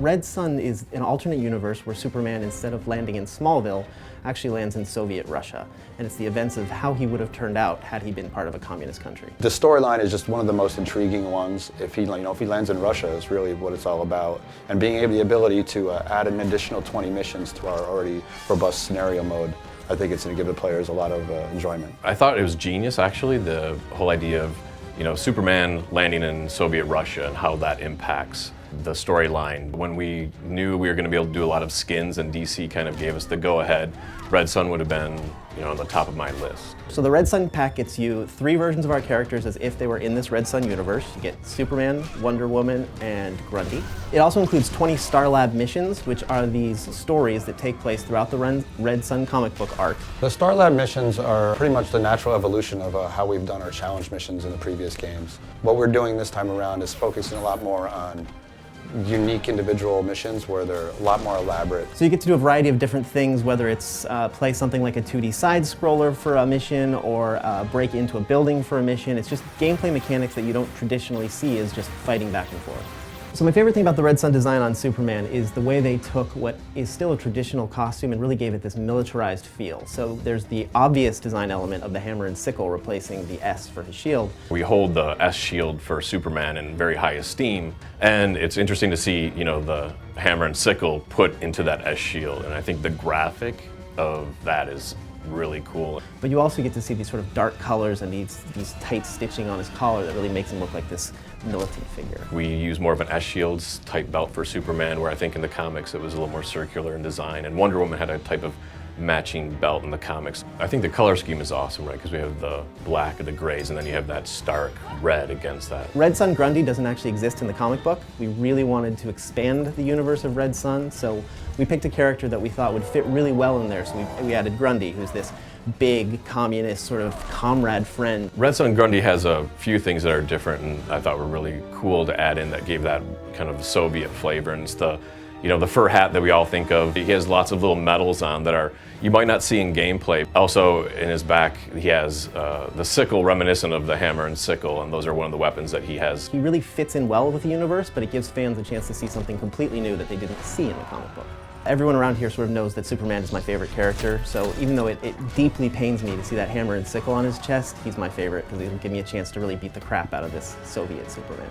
Red Sun is an alternate universe where Superman, instead of landing in Smallville, actually lands in Soviet Russia. And it's the events of how he would have turned out had he been part of a communist country. The storyline is just one of the most intriguing ones. If he lands in Russia, is really what it's all about. And being able the ability to add an additional 20 missions to our already robust scenario mode, I think it's going to give the players a lot of enjoyment. I thought it was genius, actually, the whole idea of Superman landing in Soviet Russia and how that impacts the storyline. When we knew we were going to be able to do a lot of skins and DC kind of gave us the go-ahead, Red Sun would have been on the top of my list. So the Red Sun pack gets you 3 versions of our characters as if they were in this Red Sun universe. You get Superman, Wonder Woman, and Grundy. It also includes 20 Star Lab missions, which are these stories that take place throughout the Red Sun comic book arc. The Star Lab missions are pretty much the natural evolution of how we've done our challenge missions in the previous games. What we're doing this time around is focusing a lot more on unique individual missions where they're a lot more elaborate. So you get to do a variety of different things, whether it's play something like a 2D side-scroller for a mission or break into a building for a mission. It's just gameplay mechanics that you don't traditionally see as just fighting back and forth. So my favorite thing about the Red Sun design on Superman is the way they took what is still a traditional costume and really gave it this militarized feel. So there's the obvious design element of the hammer and sickle replacing the S for his shield. We hold the S shield for Superman in very high esteem, and it's interesting to see, the hammer and sickle put into that S shield, and I think the graphic of that is really cool. But you also get to see these sort of dark colors and these tight stitching on his collar that really makes him look like this militant figure. We use more of an S shields type belt for Superman, where I think in the comics it was a little more circular in design, and Wonder Woman had a type of matching belt in the comics. I think the color scheme is awesome, right? Because we have the black and the grays, and then you have that stark red against that. Red Sun Grundy doesn't actually exist in the comic book. We really wanted to expand the universe of Red Sun, so we picked a character that we thought would fit really well in there. So we added Grundy, who's this big communist sort of comrade friend. Red Sun Grundy has a few things that are different and I thought were really cool to add in that gave that kind of Soviet flavor. And it's the fur hat that we all think of. He has lots of little medals on that you might not see in gameplay. Also, in his back, he has the sickle reminiscent of the hammer and sickle, and those are one of the weapons that he has. He really fits in well with the universe, but it gives fans a chance to see something completely new that they didn't see in the comic book. Everyone around here sort of knows that Superman is my favorite character, so even though it deeply pains me to see that hammer and sickle on his chest, he's my favorite because he'll give me a chance to really beat the crap out of this Soviet Superman.